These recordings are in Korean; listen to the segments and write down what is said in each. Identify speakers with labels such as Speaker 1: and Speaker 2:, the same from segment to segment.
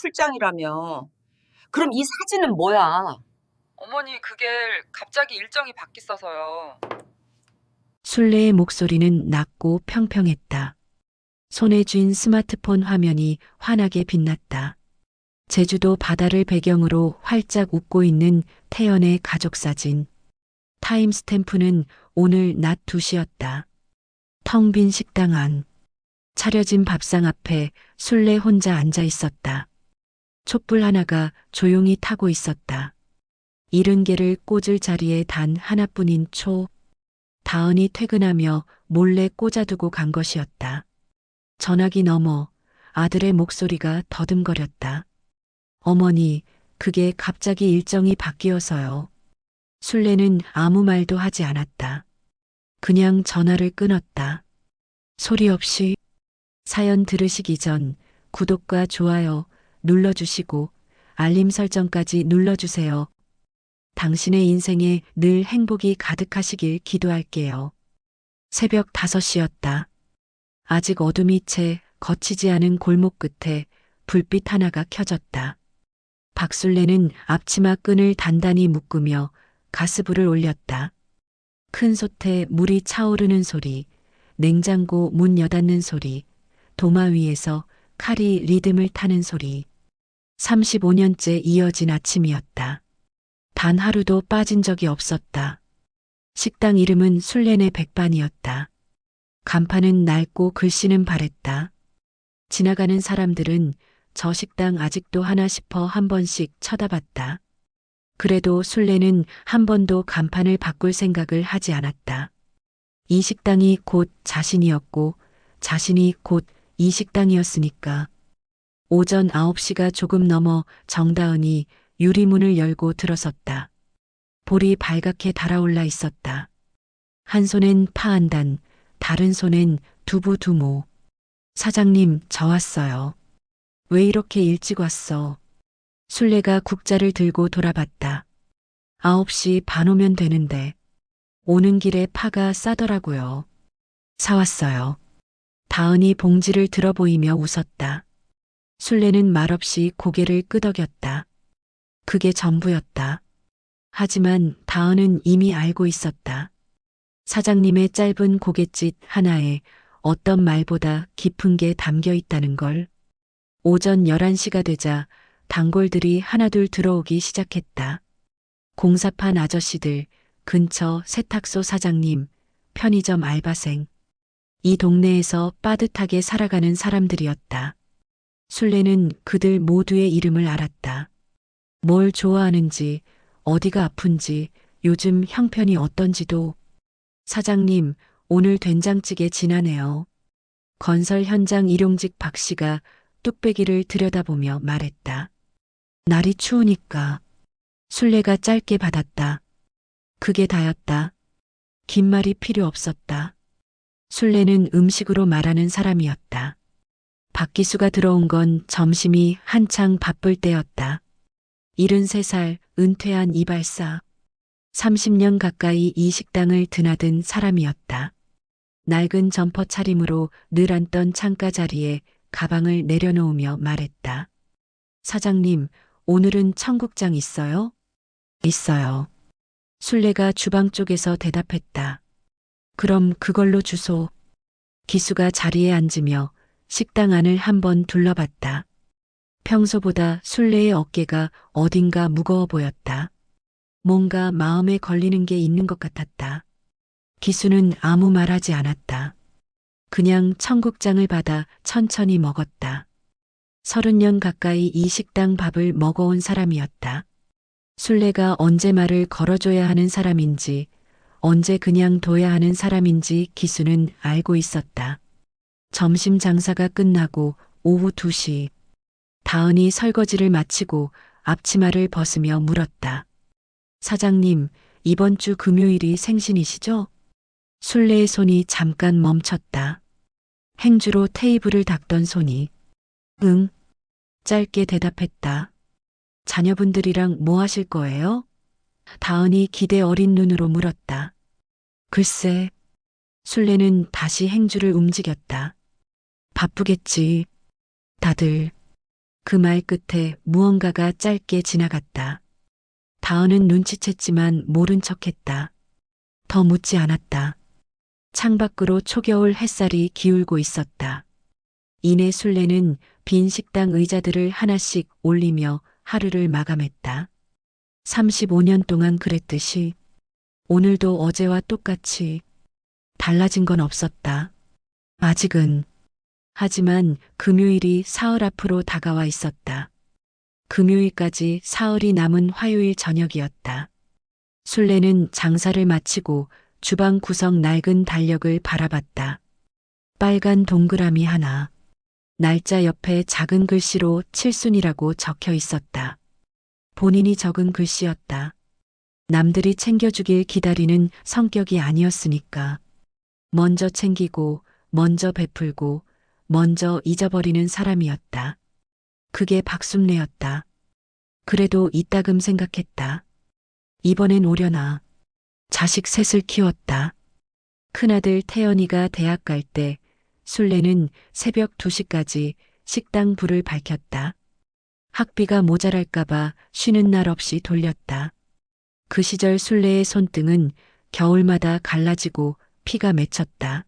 Speaker 1: 출장이라며. 그럼 이 사진은 뭐야?
Speaker 2: 어머니, 그게 갑자기 일정이 바뀌어서요.
Speaker 3: 순례의 목소리는 낮고 평평했다. 손에 쥔 스마트폰 화면이 환하게 빛났다. 제주도 바다를 배경으로 활짝 웃고 있는 태연의 가족 사진. 타임스탬프는 오늘 낮 2시였다. 텅 빈 식당 안. 차려진 밥상 앞에 순례 혼자 앉아 있었다. 촛불 하나가 조용히 타고 있었다. 70개를 꽂을 자리에 단 하나뿐인 초. 다은이 퇴근하며 몰래 꽂아두고 간 것이었다. 전화기 너머 아들의 목소리가 더듬거렸다. 어머니, 그게 갑자기 일정이 바뀌어서요. 순례는 아무 말도 하지 않았다. 그냥 전화를 끊었다. 소리 없이. 사연 들으시기 전 구독과 좋아요 눌러주시고 알림 설정까지 눌러주세요. 당신의 인생에 늘 행복이 가득하시길 기도할게요. 새벽 5시였다. 아직 어둠이 채 거치지 않은 골목 끝에 불빛 하나가 켜졌다. 박순례는 앞치마 끈을 단단히 묶으며 가스불을 올렸다. 큰 솥에 물이 차오르는 소리, 냉장고 문 여닫는 소리, 도마 위에서 칼이 리듬을 타는 소리. 35년째 이어진 아침이었다. 단 하루도 빠진 적이 없었다. 식당 이름은 순례네 백반이었다. 간판은 낡고 글씨는 바랬다. 지나가는 사람들은 저 식당 아직도 하나 싶어 한 번씩 쳐다봤다. 그래도 순례는 한 번도 간판을 바꿀 생각을 하지 않았다. 이 식당이 곧 자신이었고 자신이 곧 이 식당이었으니까. 오전 9시가 조금 넘어 정다은이 유리문을 열고 들어섰다. 볼이 발갛게 달아올라 있었다. 한 손엔 파 한 단, 다른 손엔 두부 2모. 사장님, 저 왔어요. 왜 이렇게 일찍 왔어? 순례가 국자를 들고 돌아봤다. 9시 반 오면 되는데. 오는 길에 파가 싸더라고요. 사왔어요. 다은이 봉지를 들어 보이며 웃었다. 순례는 말없이 고개를 끄덕였다. 그게 전부였다. 하지만 다은은 이미 알고 있었다. 사장님의 짧은 고갯짓 하나에 어떤 말보다 깊은 게 담겨 있다는 걸. 오전 11시가 되자 단골들이 하나둘 들어오기 시작했다. 공사판 아저씨들, 근처 세탁소 사장님, 편의점 알바생. 이 동네에서 빠듯하게 살아가는 사람들이었다. 순례는 그들 모두의 이름을 알았다. 뭘 좋아하는지, 어디가 아픈지, 요즘 형편이 어떤지도. 사장님, 오늘 된장찌개 진하네요. 건설 현장 일용직 박 씨가 뚝배기를 들여다보며 말했다. 날이 추우니까. 순례가 짧게 받았다. 그게 다였다. 긴 말이 필요 없었다. 순례는 음식으로 말하는 사람이었다. 박기수가 들어온 건 점심이 한창 바쁠 때였다. 73살 은퇴한 이발사. 30년 가까이 이 식당을 드나든 사람이었다. 낡은 점퍼 차림으로 늘 앉던 창가 자리에 가방을 내려놓으며 말했다. 사장님, 오늘은 청국장 있어요? 있어요. 순례가 주방 쪽에서 대답했다. 그럼 그걸로 주소. 기수가 자리에 앉으며 식당 안을 한번 둘러봤다. 평소보다 순례의 어깨가 어딘가 무거워 보였다. 뭔가 마음에 걸리는 게 있는 것 같았다. 기수는 아무 말 하지 않았다. 그냥 청국장을 받아 천천히 먹었다. 30년 가까이 이 식당 밥을 먹어온 사람이었다. 순례가 언제 말을 걸어줘야 하는 사람인지, 언제 그냥 둬야 하는 사람인지 기수는 알고 있었다. 점심 장사가 끝나고 오후 2시. 다은이 설거지를 마치고 앞치마를 벗으며 물었다. 사장님, 이번 주 금요일이 생신이시죠? 순례의 손이 잠깐 멈췄다. 행주로 테이블을 닦던 손이. 응. 짧게 대답했다. 자녀분들이랑 뭐 하실 거예요? 다은이 기대 어린 눈으로 물었다. 글쎄. 순례는 다시 행주를 움직였다. 바쁘겠지. 다들. 그 말 끝에 무언가가 짧게 지나갔다. 다은은 눈치챘지만 모른 척했다. 더 묻지 않았다. 창밖으로 초겨울 햇살이 기울고 있었다. 이내 술래는 빈 식당 의자들을 하나씩 올리며 하루를 마감했다. 35년 동안 그랬듯이 오늘도 어제와 똑같이 달라진 건 없었다. 아직은. 하지만 금요일이 사흘 앞으로 다가와 있었다. 금요일까지 사흘이 남은 화요일 저녁이었다. 술래는 장사를 마치고 주방 구석 낡은 달력을 바라봤다. 빨간 동그라미 하나. 날짜 옆에 작은 글씨로 칠순이라고 적혀 있었다. 본인이 적은 글씨였다. 남들이 챙겨주길 기다리는 성격이 아니었으니까. 먼저 챙기고, 먼저 베풀고, 먼저 잊어버리는 사람이었다. 그게 박순례였다. 그래도 이따금 생각했다. 이번엔 오려나. 자식 셋을 키웠다. 큰아들 태연이가 대학 갈 때 술래는 새벽 2시까지 식당 불을 밝혔다. 학비가 모자랄까봐 쉬는 날 없이 돌렸다. 그 시절 술래의 손등은 겨울마다 갈라지고 피가 맺혔다.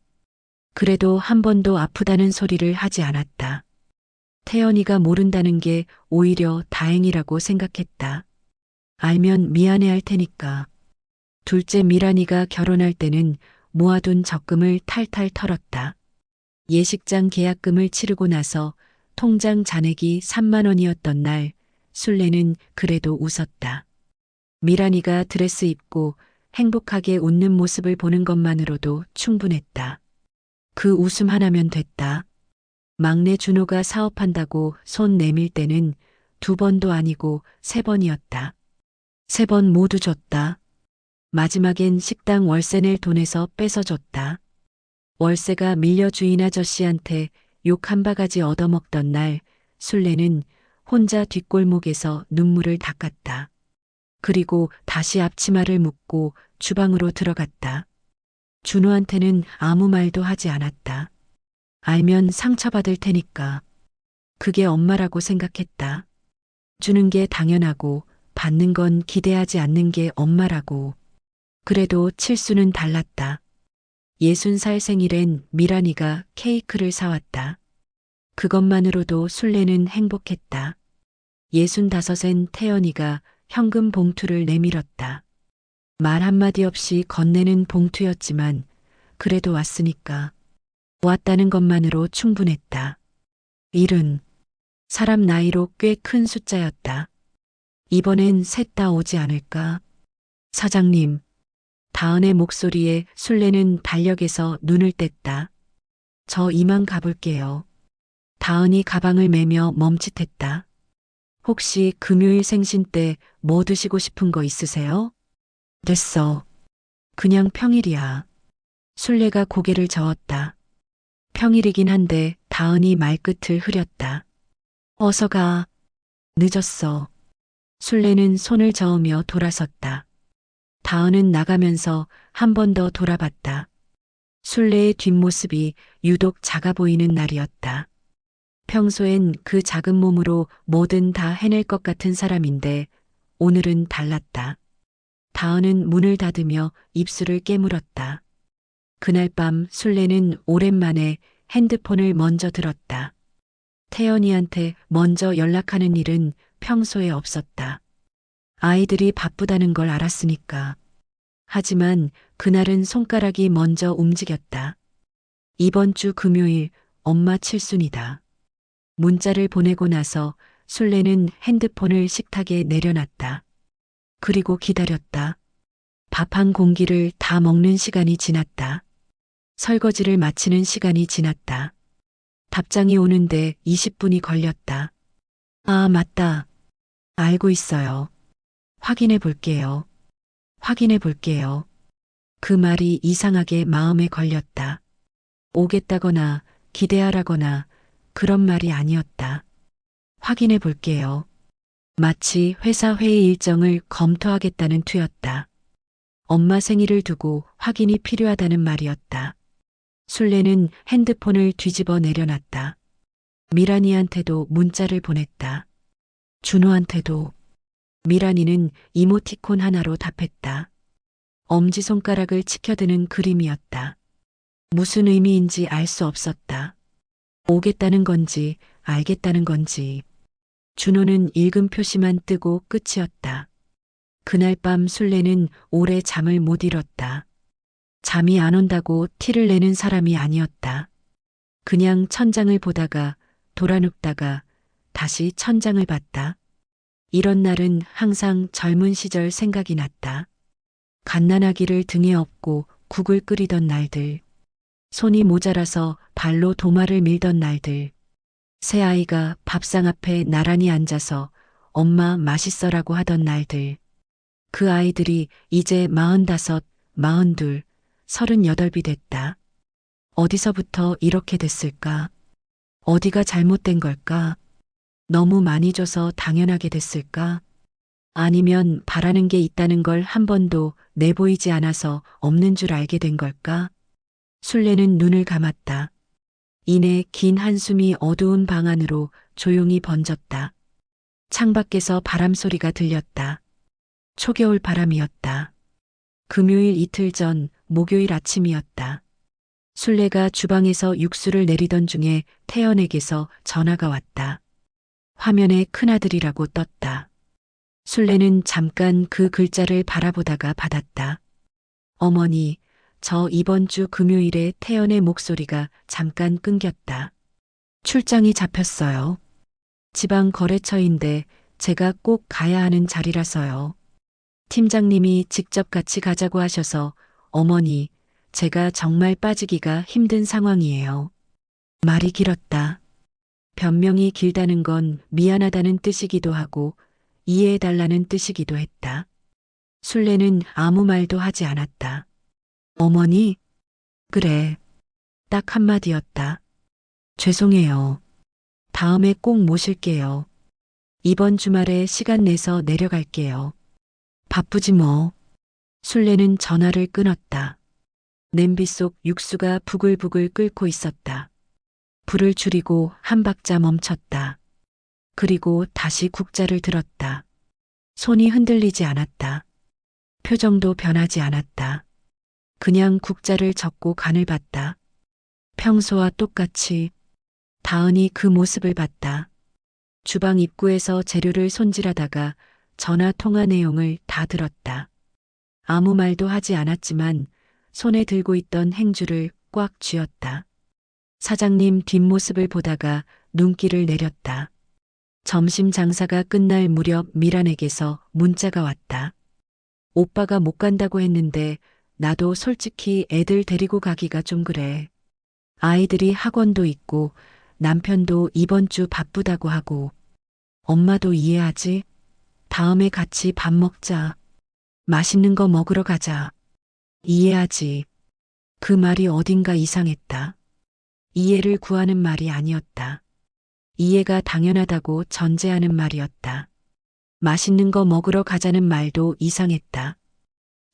Speaker 3: 그래도 한 번도 아프다는 소리를 하지 않았다. 태연이가 모른다는 게 오히려 다행이라고 생각했다. 알면 미안해할 테니까. 둘째 미란이가 결혼할 때는 모아둔 적금을 탈탈 털었다. 예식장 계약금을 치르고 나서 통장 잔액이 3만 원이었던 날 술래는 그래도 웃었다. 미란이가 드레스 입고 행복하게 웃는 모습을 보는 것만으로도 충분했다. 그 웃음 하나면 됐다. 막내 준호가 사업한다고 손 내밀 때는 2번도 아니고 3번이었다. 3번 모두 줬다. 마지막엔 식당 월세 낼 돈에서 뺏어줬다. 월세가 밀려 주인 아저씨한테 욕 한 바가지 얻어먹던 날 술래는 혼자 뒷골목에서 눈물을 닦았다. 그리고 다시 앞치마를 묶고 주방으로 들어갔다. 준호한테는 아무 말도 하지 않았다. 알면 상처받을 테니까. 그게 엄마라고 생각했다. 주는 게 당연하고 받는 건 기대하지 않는 게 엄마라고. 그래도 칠수는 달랐다. 60살 생일엔 미란이가 케이크를 사왔다. 그것만으로도 술래는 행복했다. 65엔 태연이가 현금 봉투를 내밀었다. 말 한마디 없이 건네는 봉투였지만 그래도 왔으니까. 왔다는 것만으로 충분했다. 70. 사람 나이로 꽤 큰 숫자였다. 이번엔 셋 다 오지 않을까? 사장님. 다은의 목소리에 술래는 달력에서 눈을 뗐다. 저 이만 가볼게요. 다은이 가방을 매며 멈칫했다. 혹시 금요일 생신 때 뭐 드시고 싶은 거 있으세요? 됐어. 그냥 평일이야. 술래가 고개를 저었다. 평일이긴 한데 다은이 말끝을 흐렸다. 어서 가. 늦었어. 술래는 손을 저으며 돌아섰다. 다은은 나가면서 한 번 더 돌아봤다. 술래의 뒷모습이 유독 작아 보이는 날이었다. 평소엔 그 작은 몸으로 뭐든 다 해낼 것 같은 사람인데 오늘은 달랐다. 다은은 문을 닫으며 입술을 깨물었다. 그날 밤 술래는 오랜만에 핸드폰을 먼저 들었다. 태연이한테 먼저 연락하는 일은 평소에 없었다. 아이들이 바쁘다는 걸 알았으니까. 하지만 그날은 손가락이 먼저 움직였다. 이번 주 금요일 엄마 칠순이다. 문자를 보내고 나서 술래는 핸드폰을 식탁에 내려놨다. 그리고 기다렸다. 밥 한 공기를 다 먹는 시간이 지났다. 설거지를 마치는 시간이 지났다. 답장이 오는데 20분이 걸렸다. 아, 맞다. 알고 있어요. 확인해 볼게요. 확인해 볼게요. 그 말이 이상하게 마음에 걸렸다. 오겠다거나 기대하라거나 그런 말이 아니었다. 확인해 볼게요. 마치 회사 회의 일정을 검토하겠다는 투였다. 엄마 생일을 두고 확인이 필요하다는 말이었다. 술래는 핸드폰을 뒤집어 내려놨다. 미란이한테도 문자를 보냈다. 준호한테도. 미란이는 이모티콘 하나로 답했다. 엄지손가락을 치켜드는 그림이었다. 무슨 의미인지 알 수 없었다. 오겠다는 건지 알겠다는 건지. 준호는 읽은 표시만 뜨고 끝이었다. 그날 밤 술래는 오래 잠을 못 이뤘다. 잠이 안 온다고 티를 내는 사람이 아니었다. 그냥 천장을 보다가 돌아눕다가 다시 천장을 봤다. 이런 날은 항상 젊은 시절 생각이 났다. 갓난아기를 등에 업고 국을 끓이던 날들. 손이 모자라서 발로 도마를 밀던 날들. 새아이가 밥상 앞에 나란히 앉아서 엄마 맛있어라고 하던 날들. 그 아이들이 이제 45, 42, 38이 됐다. 어디서부터 이렇게 됐을까? 어디가 잘못된 걸까? 너무 많이 줘서 당연하게 됐을까? 아니면 바라는 게 있다는 걸 한 번도 내보이지 않아서 없는 줄 알게 된 걸까? 술래는 눈을 감았다. 이내 긴 한숨이 어두운 방 안으로 조용히 번졌다. 창밖에서 바람 소리가 들렸다. 초겨울 바람이었다. 금요일 이틀 전 목요일 아침이었다. 술래가 주방에서 육수를 내리던 중에 태연에게서 전화가 왔다. 화면에 큰아들이라고 떴다. 술래는 잠깐 그 글자를 바라보다가 받았다. 어머니, 저 이번 주 금요일에 태연의 목소리가 잠깐 끊겼다. 출장이 잡혔어요. 지방 거래처인데 제가 꼭 가야 하는 자리라서요. 팀장님이 직접 같이 가자고 하셔서 어머니, 제가 정말 빠지기가 힘든 상황이에요. 말이 길었다. 변명이 길다는 건 미안하다는 뜻이기도 하고 이해해달라는 뜻이기도 했다. 술래는 아무 말도 하지 않았다. 어머니? 그래. 딱 한마디였다. 죄송해요. 다음에 꼭 모실게요. 이번 주말에 시간 내서 내려갈게요. 바쁘지 뭐. 술래는 전화를 끊었다. 냄비 속 육수가 부글부글 끓고 있었다. 불을 줄이고 한 박자 멈췄다. 그리고 다시 국자를 들었다. 손이 흔들리지 않았다. 표정도 변하지 않았다. 그냥 국자를 젓고 간을 봤다. 평소와 똑같이. 다은이 그 모습을 봤다. 주방 입구에서 재료를 손질하다가 전화 통화 내용을 다 들었다. 아무 말도 하지 않았지만 손에 들고 있던 행주를 꽉 쥐었다. 사장님 뒷모습을 보다가 눈길을 내렸다. 점심 장사가 끝날 무렵 미란에게서 문자가 왔다. 오빠가 못 간다고 했는데 나도 솔직히 애들 데리고 가기가 좀 그래. 아이들이 학원도 있고 남편도 이번 주 바쁘다고 하고. 엄마도 이해하지? 다음에 같이 밥 먹자. 맛있는 거 먹으러 가자. 이해하지. 그 말이 어딘가 이상했다. 이해를 구하는 말이 아니었다. 이해가 당연하다고 전제하는 말이었다. 맛있는 거 먹으러 가자는 말도 이상했다.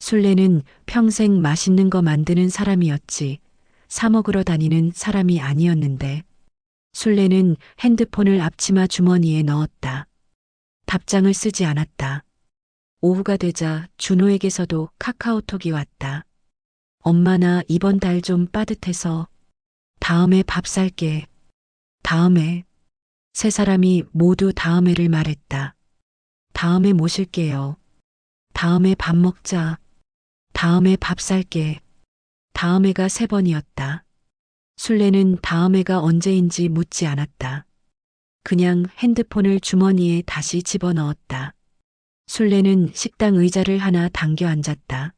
Speaker 3: 술래는 평생 맛있는 거 만드는 사람이었지 사 먹으러 다니는 사람이 아니었는데. 술래는 핸드폰을 앞치마 주머니에 넣었다. 답장을 쓰지 않았다. 오후가 되자 준호에게서도 카카오톡이 왔다. 엄마 나 이번 달 좀 빠듯해서 다음에 밥 살게. 다음에. 세 사람이 모두 다음에를 말했다. 다음에 모실게요. 다음에 밥 먹자. 다음에 밥 살게. 다음에가 3번이었다. 술래는 다음에가 언제인지 묻지 않았다. 그냥 핸드폰을 주머니에 다시 집어넣었다. 술래는 식당 의자를 하나 당겨 앉았다.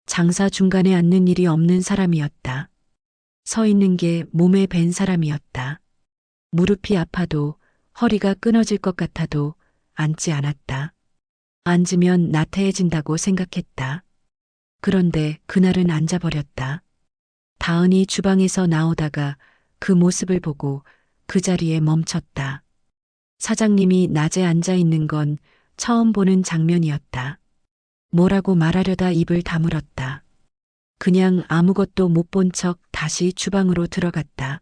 Speaker 3: 장사 중간에 앉는 일이 없는 사람이었다. 서 있는 게 몸에 밴 사람이었다. 무릎이 아파도 허리가 끊어질 것 같아도 앉지 않았다. 앉으면 나태해진다고 생각했다. 그런데 그날은 앉아버렸다. 다은이 주방에서 나오다가 그 모습을 보고 그 자리에 멈췄다. 사장님이 낮에 앉아 있는 건 처음 보는 장면이었다. 뭐라고 말하려다 입을 다물었다. 그냥 아무것도 못 본 척 다시 주방으로 들어갔다.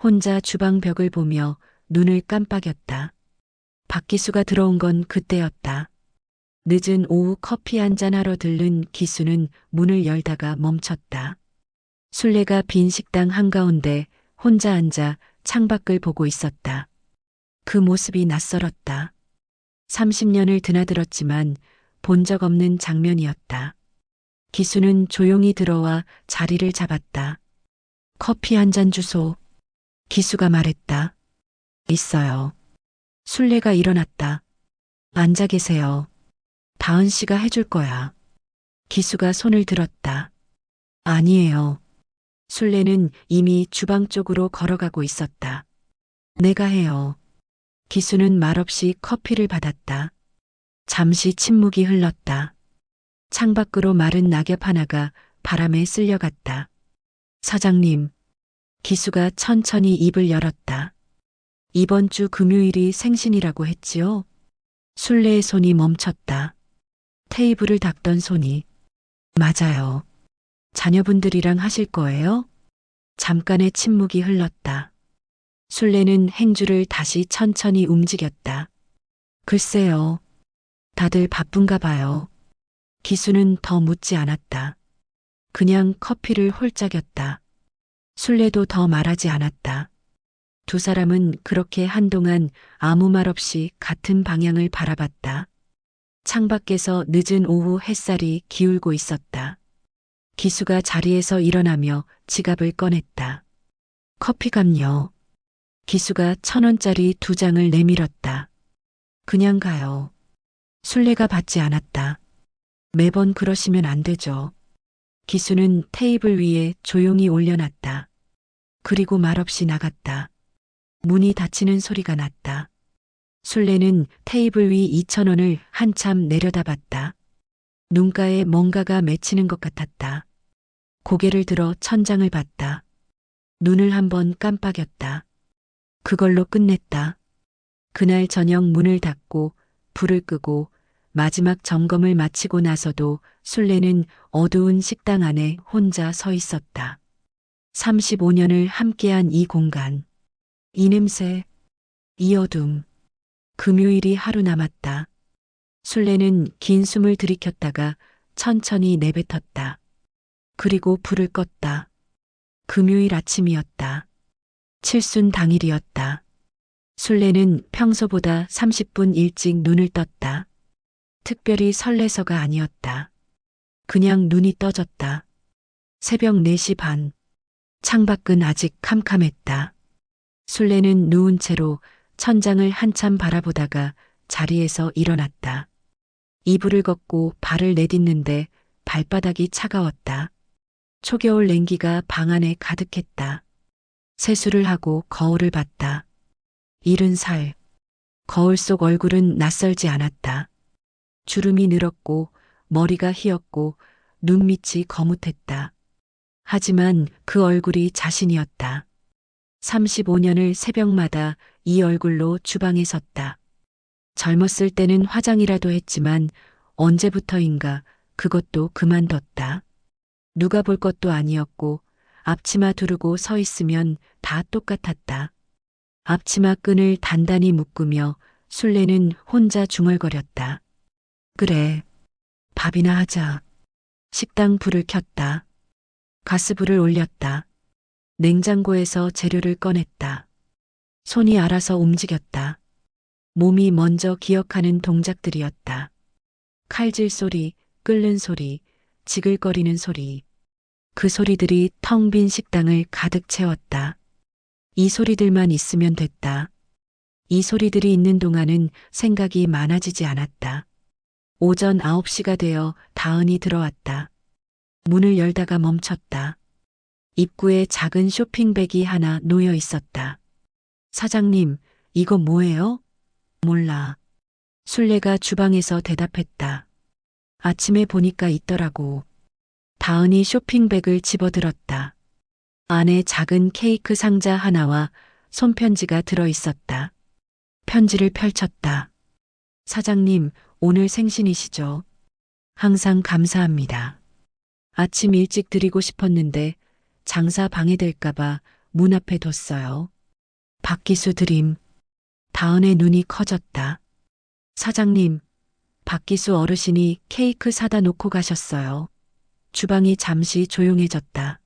Speaker 3: 혼자 주방 벽을 보며 눈을 깜빡였다. 박기수가 들어온 건 그때였다. 늦은 오후 커피 한잔 하러 들른 기수는 문을 열다가 멈췄다. 술래가 빈 식당 한가운데 혼자 앉아 창밖을 보고 있었다. 그 모습이 낯설었다. 30년을 드나들었지만 본 적 없는 장면이었다. 기수는 조용히 들어와 자리를 잡았다. 커피 한 잔 주소. 기수가 말했다. 있어요. 술래가 일어났다. 앉아 계세요. 다은 씨가 해줄 거야. 기수가 손을 들었다. 아니에요. 술래는 이미 주방 쪽으로 걸어가고 있었다. 내가 해요. 기수는 말없이 커피를 받았다. 잠시 침묵이 흘렀다. 창밖으로 마른 낙엽 하나가 바람에 쓸려갔다. 사장님. 기수가 천천히 입을 열었다. 이번 주 금요일이 생신이라고 했지요? 술래의 손이 멈췄다. 테이블을 닦던 손이. 맞아요. 자녀분들이랑 하실 거예요? 잠깐의 침묵이 흘렀다. 술래는 행주를 다시 천천히 움직였다. 글쎄요. 다들 바쁜가 봐요. 기수는 더 묻지 않았다. 그냥 커피를 홀짝였다. 술래도 더 말하지 않았다. 두 사람은 그렇게 한동안 아무 말 없이 같은 방향을 바라봤다. 창밖에서 늦은 오후 햇살이 기울고 있었다. 기수가 자리에서 일어나며 지갑을 꺼냈다. 커피값요. 기수가 1,000원짜리 2장을 내밀었다. 그냥 가요. 술래가 받지 않았다. 매번 그러시면 안 되죠. 기수는 테이블 위에 조용히 올려놨다. 그리고 말없이 나갔다. 문이 닫히는 소리가 났다. 술래는 테이블 위 2,000원을 한참 내려다봤다. 눈가에 뭔가가 맺히는 것 같았다. 고개를 들어 천장을 봤다. 눈을 한번 깜빡였다. 그걸로 끝냈다. 그날 저녁 문을 닫고 불을 끄고 마지막 점검을 마치고 나서도 술래는 어두운 식당 안에 혼자 서 있었다. 35년을 함께한 이 공간, 이 냄새, 이 어둠. 금요일이 하루 남았다. 술래는 긴 숨을 들이켰다가 천천히 내뱉었다. 그리고 불을 껐다. 금요일 아침이었다. 칠순 당일이었다. 술래는 평소보다 30분 일찍 눈을 떴다. 특별히 설레서가 아니었다. 그냥 눈이 떠졌다. 새벽 4시 반. 창밖은 아직 캄캄했다. 술래는 누운 채로 천장을 한참 바라보다가 자리에서 일어났다. 이불을 걷고 발을 내딛는데 발바닥이 차가웠다. 초겨울 냉기가 방 안에 가득했다. 세수를 하고 거울을 봤다. 70살. 거울 속 얼굴은 낯설지 않았다. 주름이 늘었고 머리가 휘었고 눈밑이 거뭇했다. 하지만 그 얼굴이 자신이었다. 35년을 새벽마다 이 얼굴로 주방에 섰다. 젊었을 때는 화장이라도 했지만 언제부터인가 그것도 그만뒀다. 누가 볼 것도 아니었고 앞치마 두르고 서 있으면 다 똑같았다. 앞치마 끈을 단단히 묶으며 술래는 혼자 중얼거렸다. 그래, 밥이나 하자. 식당 불을 켰다. 가스불을 올렸다. 냉장고에서 재료를 꺼냈다. 손이 알아서 움직였다. 몸이 먼저 기억하는 동작들이었다. 칼질 소리, 끓는 소리, 지글거리는 소리. 그 소리들이 텅 빈 식당을 가득 채웠다. 이 소리들만 있으면 됐다. 이 소리들이 있는 동안은 생각이 많아지지 않았다. 오전 9시가 되어 다은이 들어왔다. 문을 열다가 멈췄다. 입구에 작은 쇼핑백이 하나 놓여 있었다. 사장님, 이거 뭐예요? 몰라. 술래가 주방에서 대답했다. 아침에 보니까 있더라고. 다은이 쇼핑백을 집어들었다. 안에 작은 케이크 상자 하나와 손편지가 들어 있었다. 편지를 펼쳤다. 사장님, 오늘 생신이시죠? 항상 감사합니다. 아침 일찍 드리고 싶었는데 장사 방해될까봐 문 앞에 뒀어요. 박기수 드림. 다은의 눈이 커졌다. 사장님, 박기수 어르신이 케이크 사다 놓고 가셨어요. 주방이 잠시 조용해졌다.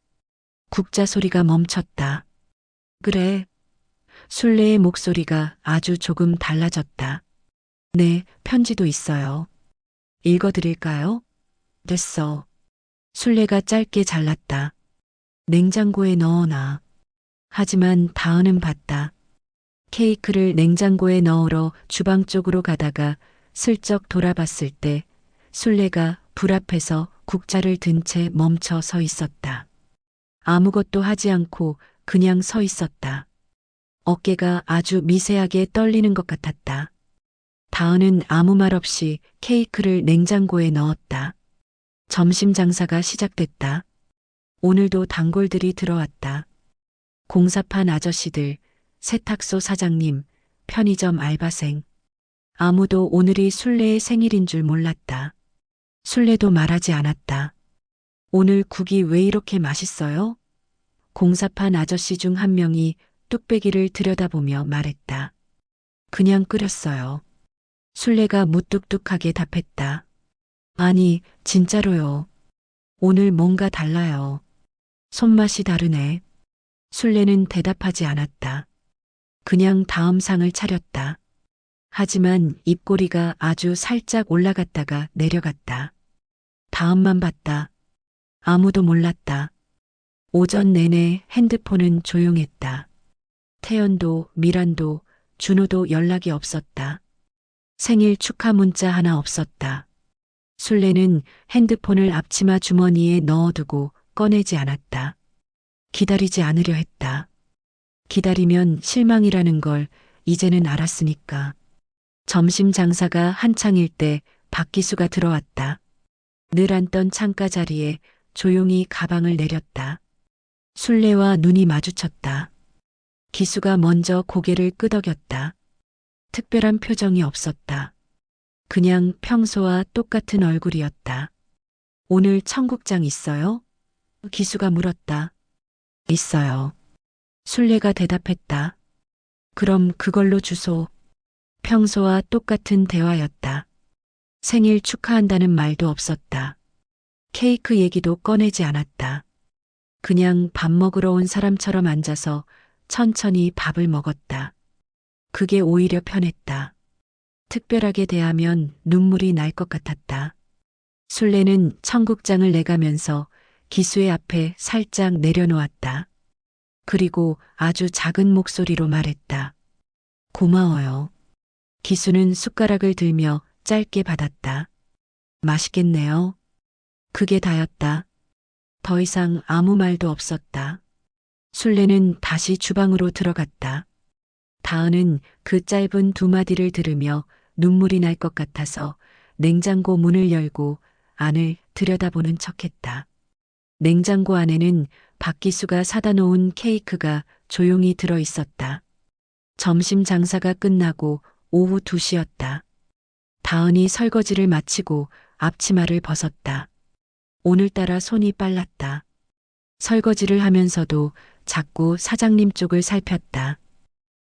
Speaker 3: 국자 소리가 멈췄다. 그래. 술래의 목소리가 아주 조금 달라졌다. 네, 편지도 있어요. 읽어드릴까요? 됐어. 술래가 짧게 잘랐다. 냉장고에 넣어놔. 하지만 다은은 봤다. 케이크를 냉장고에 넣으러 주방 쪽으로 가다가 슬쩍 돌아봤을 때 술래가 불 앞에서 국자를 든 채 멈춰 서 있었다. 아무것도 하지 않고 그냥 서 있었다. 어깨가 아주 미세하게 떨리는 것 같았다. 다은은 아무 말 없이 케이크를 냉장고에 넣었다. 점심 장사가 시작됐다. 오늘도 단골들이 들어왔다. 공사판 아저씨들, 세탁소 사장님, 편의점 알바생. 아무도 오늘이 술래의 생일인 줄 몰랐다. 술래도 말하지 않았다. 오늘 국이 왜 이렇게 맛있어요? 공사판 아저씨 중 한 명이 뚝배기를 들여다보며 말했다. 그냥 끓였어요. 술래가 무뚝뚝하게 답했다. 아니, 진짜로요. 오늘 뭔가 달라요. 손맛이 다르네. 술래는 대답하지 않았다. 그냥 다음 상을 차렸다. 하지만 입꼬리가 아주 살짝 올라갔다가 내려갔다. 다음만 봤다. 아무도 몰랐다. 오전 내내 핸드폰은 조용했다. 태연도, 미란도, 준호도 연락이 없었다. 생일 축하 문자 하나 없었다. 술래는 핸드폰을 앞치마 주머니에 넣어두고 꺼내지 않았다. 기다리지 않으려 했다. 기다리면 실망이라는 걸 이제는 알았으니까. 점심 장사가 한창일 때 박기수가 들어왔다. 늘 앉던 창가 자리에 조용히 가방을 내렸다. 술래와 눈이 마주쳤다. 기수가 먼저 고개를 끄덕였다. 특별한 표정이 없었다. 그냥 평소와 똑같은 얼굴이었다. 오늘 청국장 있어요? 기수가 물었다. 있어요. 술래가 대답했다. 그럼 그걸로 주소. 평소와 똑같은 대화였다. 생일 축하한다는 말도 없었다. 케이크 얘기도 꺼내지 않았다. 그냥 밥 먹으러 온 사람처럼 앉아서 천천히 밥을 먹었다. 그게 오히려 편했다. 특별하게 대하면 눈물이 날 것 같았다. 술래는 청국장을 내가면서 기수의 앞에 살짝 내려놓았다. 그리고 아주 작은 목소리로 말했다. 고마워요. 기수는 숟가락을 들며 짧게 받았다. 맛있겠네요. 그게 다였다. 더 이상 아무 말도 없었다. 술래는 다시 주방으로 들어갔다. 다은은 그 짧은 두 마디를 들으며 눈물이 날 것 같아서 냉장고 문을 열고 안을 들여다보는 척했다. 냉장고 안에는 박기수가 사다 놓은 케이크가 조용히 들어 있었다. 점심 장사가 끝나고 오후 2시였다. 다은이 설거지를 마치고 앞치마를 벗었다. 오늘따라 손이 빨랐다. 설거지를 하면서도 자꾸 사장님 쪽을 살폈다.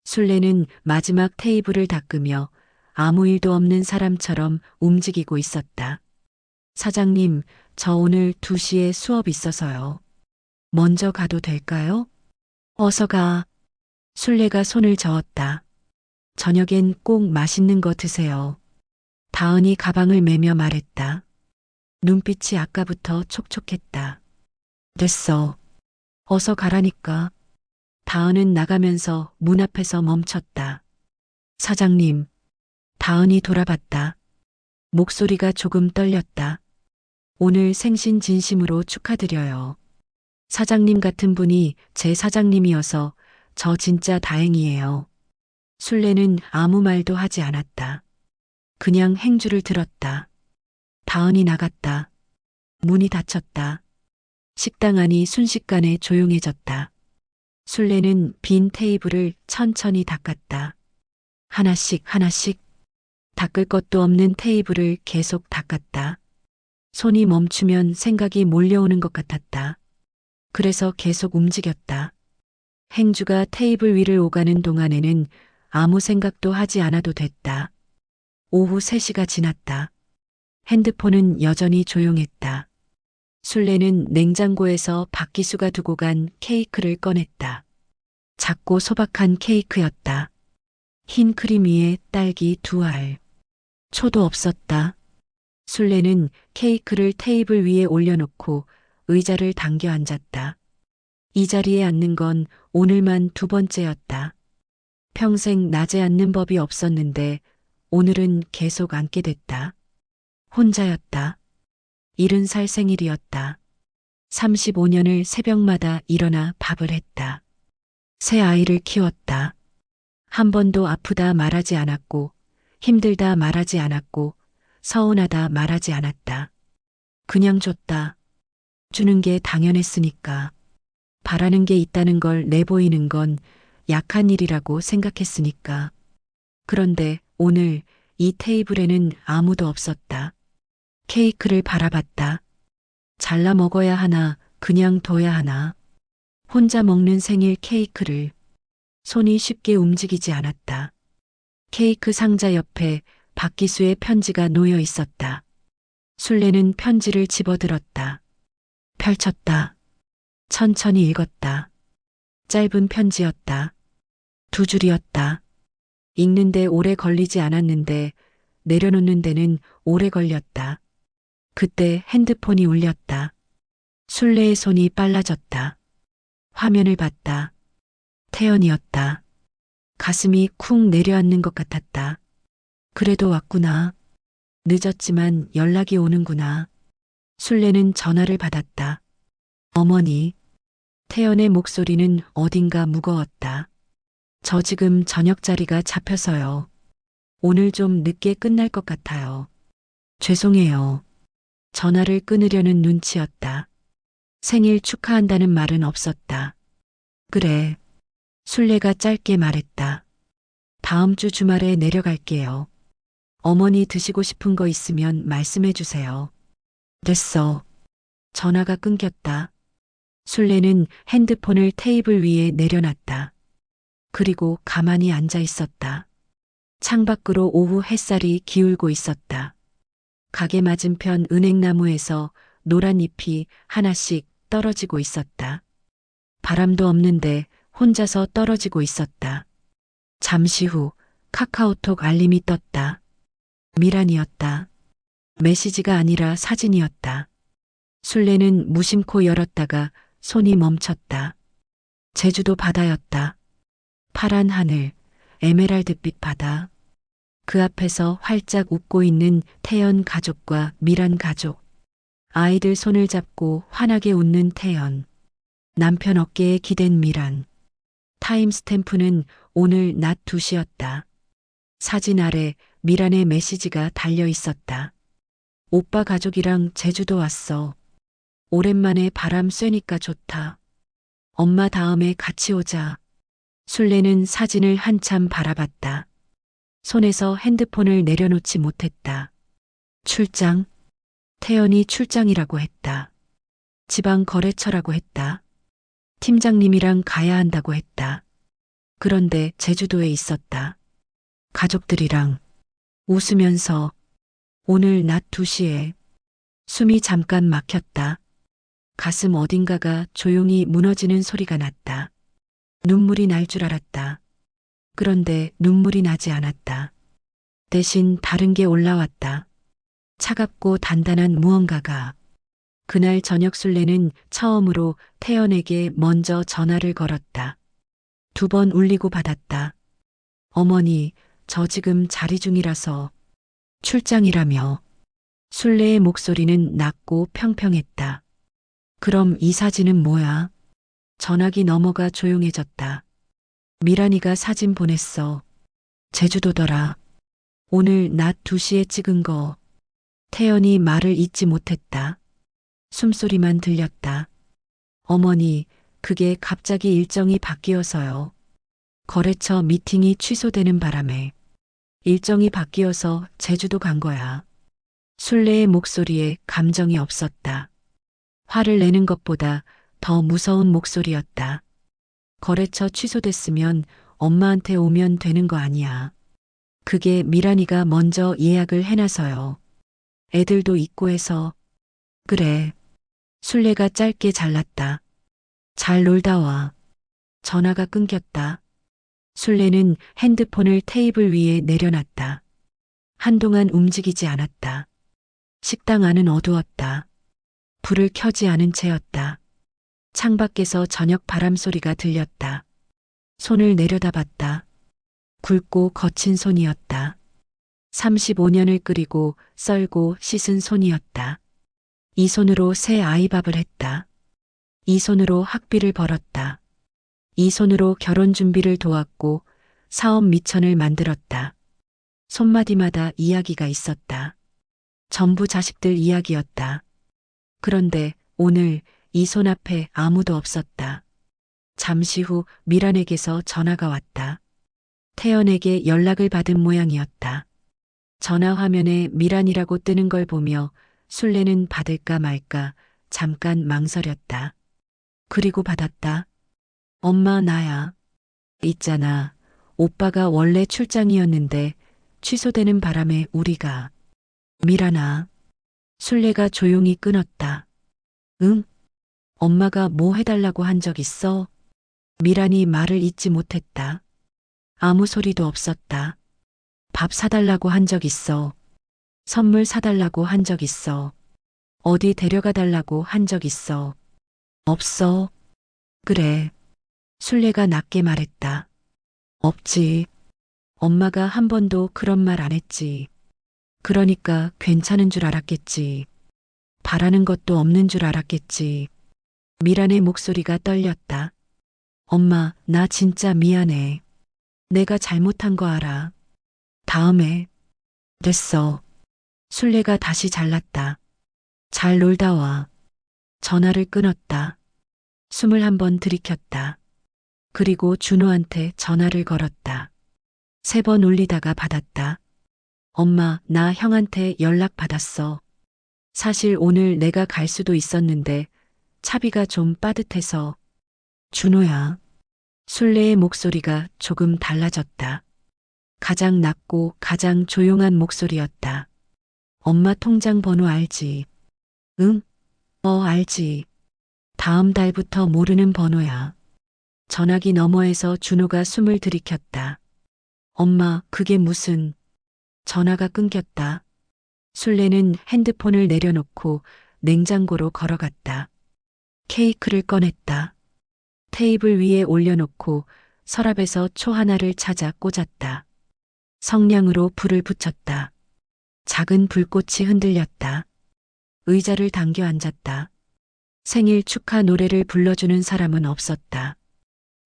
Speaker 3: 술래는 마지막 테이블을 닦으며 아무 일도 없는 사람처럼 움직이고 있었다. 사장님, 저 오늘 2시에 수업 있어서요. 먼저 가도 될까요? 어서 가. 술래가 손을 저었다. 저녁엔 꼭 맛있는 거 드세요. 다은이 가방을 매며 말했다. 눈빛이 아까부터 촉촉했다. 됐어. 어서 가라니까. 다은은 나가면서 문 앞에서 멈췄다. 사장님. 다은이 돌아봤다. 목소리가 조금 떨렸다. 오늘 생신 진심으로 축하드려요. 사장님 같은 분이 제 사장님이어서 저 진짜 다행이에요. 술래는 아무 말도 하지 않았다. 그냥 행주를 들었다. 다은이 나갔다. 문이 닫혔다. 식당 안이 순식간에 조용해졌다. 술래는 빈 테이블을 천천히 닦았다. 하나씩 하나씩 닦을 것도 없는 테이블을 계속 닦았다. 손이 멈추면 생각이 몰려오는 것 같았다. 그래서 계속 움직였다. 행주가 테이블 위를 오가는 동안에는 아무 생각도 하지 않아도 됐다. 오후 3시가 지났다. 핸드폰은 여전히 조용했다. 술래는 냉장고에서 박기수가 두고 간 케이크를 꺼냈다. 작고 소박한 케이크였다. 흰 크림 위에 딸기 2알. 초도 없었다. 술래는 케이크를 테이블 위에 올려놓고 의자를 당겨 앉았다. 이 자리에 앉는 건 오늘만 2번째였다. 평생 낮에 앉는 법이 없었는데 오늘은 계속 앉게 됐다. 혼자였다. 70살 생일이었다. 35년을 새벽마다 일어나 밥을 했다. 새 아이를 키웠다. 한 번도 아프다 말하지 않았고, 힘들다 말하지 않았고, 서운하다 말하지 않았다. 그냥 줬다. 주는 게 당연했으니까. 바라는 게 있다는 걸 내보이는 건 약한 일이라고 생각했으니까. 그런데 오늘 이 테이블에는 아무도 없었다. 케이크를 바라봤다. 잘라 먹어야 하나, 그냥 둬야 하나. 혼자 먹는 생일 케이크를 손이 쉽게 움직이지 않았다. 케이크 상자 옆에 박기수의 편지가 놓여 있었다. 술래는 편지를 집어들었다. 펼쳤다. 천천히 읽었다. 짧은 편지였다. 2줄이었다. 읽는데 오래 걸리지 않았는데 내려놓는 데는 오래 걸렸다. 그때 핸드폰이 울렸다. 술래의 손이 빨라졌다. 화면을 봤다. 태연이었다. 가슴이 쿵 내려앉는 것 같았다. 그래도 왔구나. 늦었지만 연락이 오는구나. 술래는 전화를 받았다. 어머니. 태연의 목소리는 어딘가 무거웠다. 저 지금 저녁 자리가 잡혀서요. 오늘 좀 늦게 끝날 것 같아요. 죄송해요. 전화를 끊으려는 눈치였다. 생일 축하한다는 말은 없었다. 그래. 술래가 짧게 말했다. 다음 주 주말에 내려갈게요. 어머니 드시고 싶은 거 있으면 말씀해 주세요. 됐어. 전화가 끊겼다. 술래는 핸드폰을 테이블 위에 내려놨다. 그리고 가만히 앉아 있었다. 창밖으로 오후 햇살이 기울고 있었다. 가게 맞은편 은행나무에서 노란 잎이 하나씩 떨어지고 있었다. 바람도 없는데 혼자서 떨어지고 있었다. 잠시 후 카카오톡 알림이 떴다. 미란이었다. 메시지가 아니라 사진이었다. 술래는 무심코 열었다가 손이 멈췄다. 제주도 바다였다. 파란 하늘, 에메랄드빛 바다. 그 앞에서 활짝 웃고 있는 태연 가족과 미란 가족. 아이들 손을 잡고 환하게 웃는 태연. 남편 어깨에 기댄 미란. 타임스탬프는 오늘 낮 2시였다. 사진 아래 미란의 메시지가 달려 있었다. 오빠 가족이랑 제주도 왔어. 오랜만에 바람 쐬니까 좋다. 엄마 다음에 같이 오자. 술래는 사진을 한참 바라봤다. 손에서 핸드폰을 내려놓지 못했다. 출장? 태연이 출장이라고 했다. 지방 거래처라고 했다. 팀장님이랑 가야 한다고 했다. 그런데 제주도에 있었다. 가족들이랑 웃으면서 오늘 낮 2시에 숨이 잠깐 막혔다. 가슴 어딘가가 조용히 무너지는 소리가 났다. 눈물이 날 줄 알았다. 그런데 눈물이 나지 않았다. 대신 다른 게 올라왔다. 차갑고 단단한 무언가가. 그날 저녁 술래는 처음으로 태연에게 먼저 전화를 걸었다. 2번 울리고 받았다. 어머니, 저 지금 자리 중이라서. 출장이라며. 술래의 목소리는 낮고 평평했다. 그럼 이 사진은 뭐야? 전화기 넘어가 조용해졌다. 미란이가 사진 보냈어. 제주도더라. 오늘 낮 2시에 찍은 거. 태연이 말을 잇지 못했다. 숨소리만 들렸다. 어머니, 그게 갑자기 일정이 바뀌어서요. 거래처 미팅이 취소되는 바람에. 일정이 바뀌어서 제주도 간 거야. 술래의 목소리에 감정이 없었다. 화를 내는 것보다 더 무서운 목소리였다. 거래처 취소됐으면 엄마한테 오면 되는 거 아니야. 그게 미란이가 먼저 예약을 해놔서요. 애들도 있고 해서. 그래. 술래가 짧게 잘랐다. 잘 놀다 와. 전화가 끊겼다. 술래는 핸드폰을 테이블 위에 내려놨다. 한동안 움직이지 않았다. 식당 안은 어두웠다. 불을 켜지 않은 채였다. 창밖에서 저녁 바람 소리가 들렸다. 손을 내려다봤다. 굵고 거친 손이었다. 35년을 끓이고 썰고 씻은 손이었다. 이 손으로 새 아이밥을 했다. 이 손으로 학비를 벌었다. 이 손으로 결혼 준비를 도왔고 사업 미천을 만들었다. 손마디마다 이야기가 있었다. 전부 자식들 이야기였다. 그런데 오늘 이 손 앞에 아무도 없었다. 잠시 후 미란에게서 전화가 왔다. 태연에게 연락을 받은 모양이었다. 전화 화면에 미란이라고 뜨는 걸 보며 술래는 받을까 말까 잠깐 망설였다. 그리고 받았다. 엄마, 나야. 있잖아. 오빠가 원래 출장이었는데 취소되는 바람에 우리가. 미란아. 술래가 조용히 끊었다. 응? 엄마가 뭐 해달라고 한 적 있어? 미란이 말을 잇지 못했다. 아무 소리도 없었다. 밥 사달라고 한 적 있어. 선물 사달라고 한 적 있어. 어디 데려가 달라고 한 적 있어. 없어. 그래. 술래가 낮게 말했다. 없지. 엄마가 한 번도 그런 말 안 했지. 그러니까 괜찮은 줄 알았겠지. 바라는 것도 없는 줄 알았겠지. 미란의 목소리가 떨렸다. 엄마, 나 진짜 미안해. 내가 잘못한 거 알아. 다음에. 됐어. 술래가 다시 잘랐다. 잘 놀다 와. 전화를 끊었다. 숨을 한번 들이켰다. 그리고 준호한테 전화를 걸었다. 3번 울리다가 받았다. 엄마, 나 형한테 연락 받았어. 사실 오늘 내가 갈 수도 있었는데 차비가 좀 빠듯해서. 준호야. 술래의 목소리가 조금 달라졌다. 가장 낮고 가장 조용한 목소리였다. 엄마 통장 번호 알지? 응? 알지. 다음 달부터 모르는 번호야. 전화기 너머에서 준호가 숨을 들이켰다. 엄마, 그게 무슨. 전화가 끊겼다. 술래는 핸드폰을 내려놓고 냉장고로 걸어갔다. 케이크를 꺼냈다. 테이블 위에 올려놓고 서랍에서 초 하나를 찾아 꽂았다. 성냥으로 불을 붙였다. 작은 불꽃이 흔들렸다. 의자를 당겨 앉았다. 생일 축하 노래를 불러주는 사람은 없었다.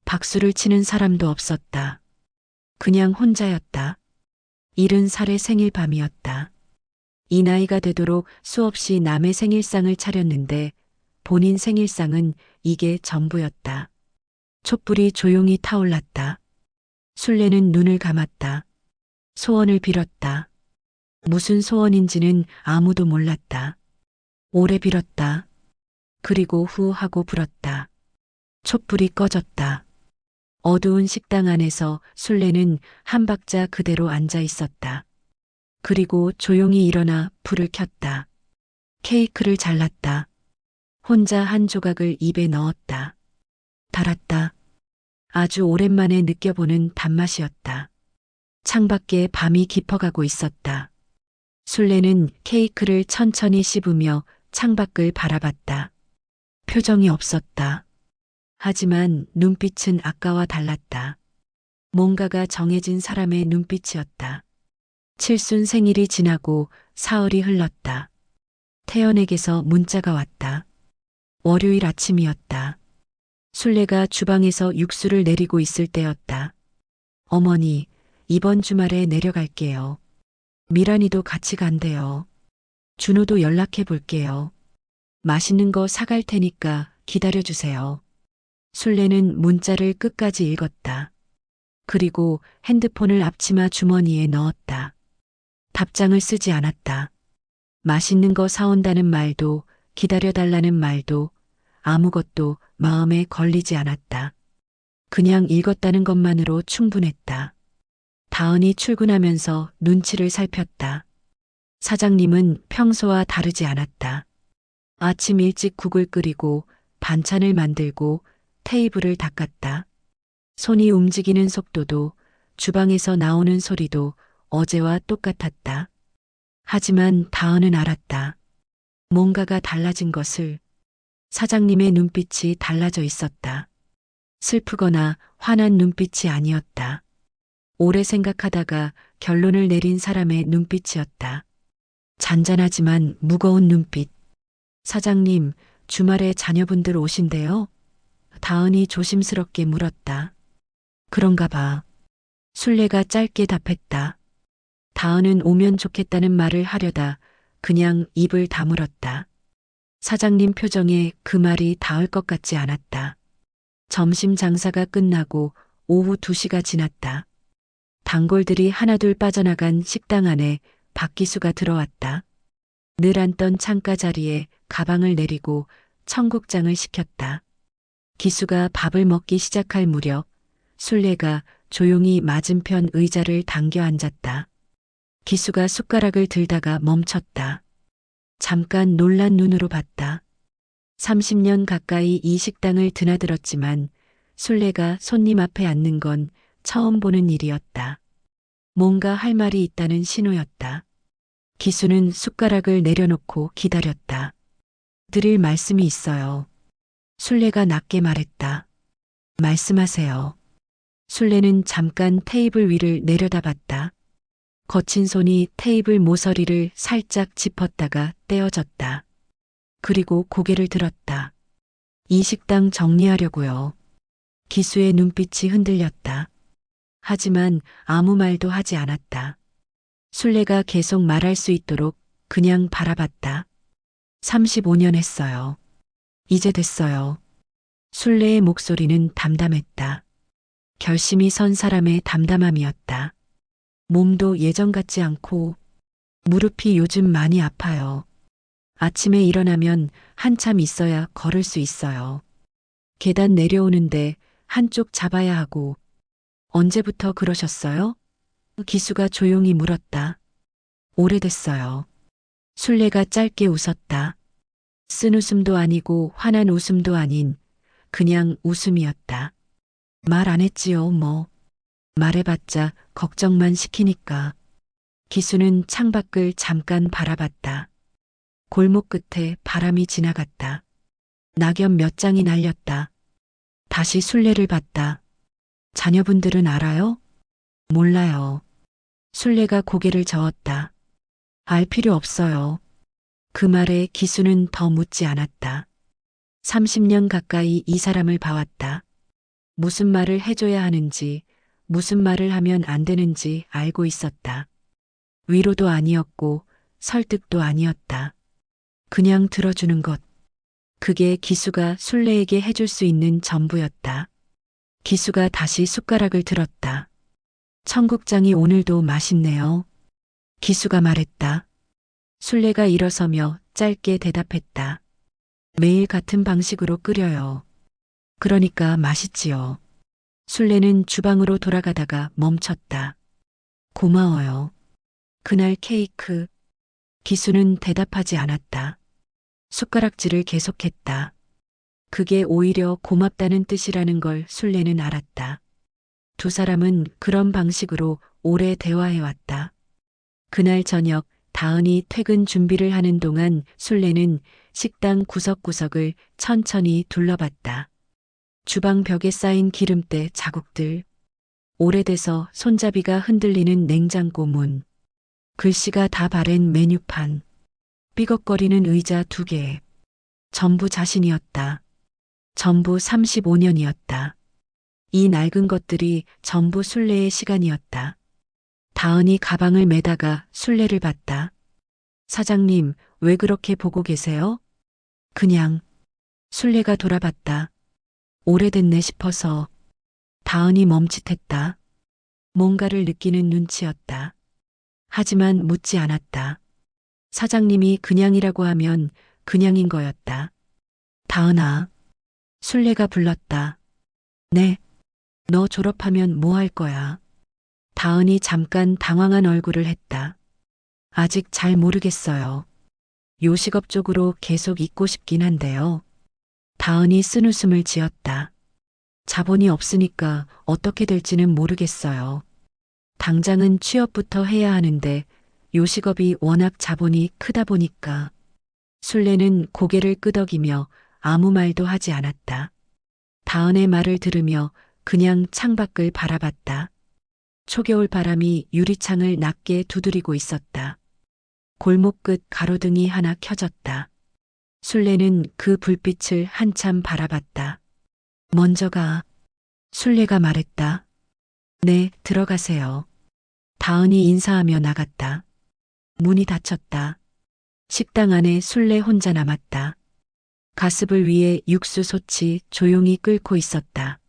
Speaker 3: 박수를 치는 사람도 없었다. 그냥 혼자였다. 70살의 생일 밤이었다. 이 나이가 되도록 수없이 남의 생일상을 차렸는데 본인 생일상은 이게 전부였다. 촛불이 조용히 타올랐다. 술래는 눈을 감았다. 소원을 빌었다. 무슨 소원인지는 아무도 몰랐다. 오래 빌었다. 그리고 후 하고 불었다. 촛불이 꺼졌다. 어두운 식당 안에서 술래는 한 박자 그대로 앉아 있었다. 그리고 조용히 일어나 불을 켰다. 케이크를 잘랐다. 혼자 한 조각을 입에 넣었다. 달았다. 아주 오랜만에 느껴보는 단맛이었다. 창밖에 밤이 깊어가고 있었다. 술래는 케이크를 천천히 씹으며 창밖을 바라봤다. 표정이 없었다. 하지만 눈빛은 아까와 달랐다. 뭔가가 정해진 사람의 눈빛이었다. 칠순 생일이 지나고 사흘이 흘렀다. 태연에게서 문자가 왔다. 월요일 아침이었다. 술래가 주방에서 육수를 내리고 있을 때였다. 어머니, 이번 주말에 내려갈게요. 미란이도 같이 간대요. 준호도 연락해 볼게요. 맛있는 거 사갈 테니까 기다려주세요. 술래는 문자를 끝까지 읽었다. 그리고 핸드폰을 앞치마 주머니에 넣었다. 답장을 쓰지 않았다. 맛있는 거 사온다는 말도 기다려달라는 말도 아무것도 마음에 걸리지 않았다. 그냥 읽었다는 것만으로 충분했다. 다은이 출근하면서 눈치를 살폈다. 사장님은 평소와 다르지 않았다. 아침 일찍 국을 끓이고 반찬을 만들고 테이블을 닦았다. 손이 움직이는 속도도 주방에서 나오는 소리도 어제와 똑같았다. 하지만 다은은 알았다. 뭔가가 달라진 것을. 사장님의 눈빛이 달라져 있었다. 슬프거나 화난 눈빛이 아니었다. 오래 생각하다가 결론을 내린 사람의 눈빛이었다. 잔잔하지만 무거운 눈빛. 사장님, 주말에 자녀분들 오신대요? 다은이 조심스럽게 물었다. 그런가 봐. 술래가 짧게 답했다. 다은은 오면 좋겠다는 말을 하려다 그냥 입을 다물었다. 사장님 표정에 그 말이 닿을 것 같지 않았다. 점심 장사가 끝나고 오후 2시가 지났다. 단골들이 하나둘 빠져나간 식당 안에 박기수가 들어왔다. 늘 앉던 창가 자리에 가방을 내리고 청국장을 시켰다. 기수가 밥을 먹기 시작할 무렵 술래가 조용히 맞은편 의자를 당겨 앉았다. 기수가 숟가락을 들다가 멈췄다. 잠깐 놀란 눈으로 봤다. 30년 가까이 이 식당을 드나들었지만 술래가 손님 앞에 앉는 건 처음 보는 일이었다. 뭔가 할 말이 있다는 신호였다. 기수는 숟가락을 내려놓고 기다렸다. 드릴 말씀이 있어요. 술래가 낮게 말했다. 말씀하세요. 술래는 잠깐 테이블 위를 내려다봤다. 거친 손이 테이블 모서리를 살짝 짚었다가 떼어졌다. 그리고 고개를 들었다. 이 식당 정리하려고요. 기수의 눈빛이 흔들렸다. 하지만 아무 말도 하지 않았다. 술래가 계속 말할 수 있도록 그냥 바라봤다. 35년 했어요. 이제 됐어요. 술래의 목소리는 담담했다. 결심이 선 사람의 담담함이었다. 몸도 예전 같지 않고 무릎이 요즘 많이 아파요. 아침에 일어나면 한참 있어야 걸을 수 있어요. 계단 내려오는데 한쪽 잡아야 하고. 언제부터 그러셨어요? 기수가 조용히 물었다. 오래됐어요. 술래가 짧게 웃었다. 쓴 웃음도 아니고 화난 웃음도 아닌 그냥 웃음이었다. 말 안 했지요, 뭐. 말해봤자 걱정만 시키니까. 기수는 창밖을 잠깐 바라봤다. 골목 끝에 바람이 지나갔다. 낙엽 몇 장이 날렸다. 다시 술래를 봤다. 자녀분들은 알아요? 몰라요. 술래가 고개를 저었다. 알 필요 없어요. 그 말에 기수는 더 묻지 않았다. 30년 가까이 이 사람을 봐왔다. 무슨 말을 해줘야 하는지, 무슨 말을 하면 안 되는지 알고 있었다. 위로도 아니었고 설득도 아니었다. 그냥 들어주는 것. 그게 기수가 술래에게 해줄 수 있는 전부였다. 기수가 다시 숟가락을 들었다. 청국장이 오늘도 맛있네요. 기수가 말했다. 술래가 일어서며 짧게 대답했다. 매일 같은 방식으로 끓여요. 그러니까 맛있지요. 술래는 주방으로 돌아가다가 멈췄다. 고마워요. 그날 케이크. 기수는 대답하지 않았다. 숟가락질을 계속했다. 그게 오히려 고맙다는 뜻이라는 걸 술래는 알았다. 두 사람은 그런 방식으로 오래 대화해왔다. 그날 저녁 다은이 퇴근 준비를 하는 동안 술래는 식당 구석구석을 천천히 둘러봤다. 주방 벽에 쌓인 기름때 자국들, 오래돼서 손잡이가 흔들리는 냉장고 문, 글씨가 다 바랜 메뉴판, 삐걱거리는 의자 2개, 전부 자신이었다. 전부 35년이었다. 이 낡은 것들이 전부 술래의 시간이었다. 다은이 가방을 매다가 술래를 봤다. 사장님, 왜 그렇게 보고 계세요? 그냥. 술래가 돌아봤다. 오래됐네 싶어서. 다은이 멈칫했다. 뭔가를 느끼는 눈치였다. 하지만 묻지 않았다. 사장님이 그냥이라고 하면 그냥인 거였다. 다은아. 술래가 불렀다. 네. 너 졸업하면 뭐 할 거야? 다은이 잠깐 당황한 얼굴을 했다. 아직 잘 모르겠어요. 요식업 쪽으로 계속 있고 싶긴 한데요. 다은이 쓴웃음을 지었다. 자본이 없으니까 어떻게 될지는 모르겠어요. 당장은 취업부터 해야 하는데 요식업이 워낙 자본이 크다 보니까. 술래는 고개를 끄덕이며 아무 말도 하지 않았다. 다은의 말을 들으며 그냥 창밖을 바라봤다. 초겨울 바람이 유리창을 낮게 두드리고 있었다. 골목 끝 가로등이 하나 켜졌다. 술래는 그 불빛을 한참 바라봤다. 먼저 가. 술래가 말했다. 네, 들어가세요. 다은이 인사하며 나갔다. 문이 닫혔다. 식당 안에 술래 혼자 남았다. 가스불 위에 육수솥이 조용히 끓고 있었다.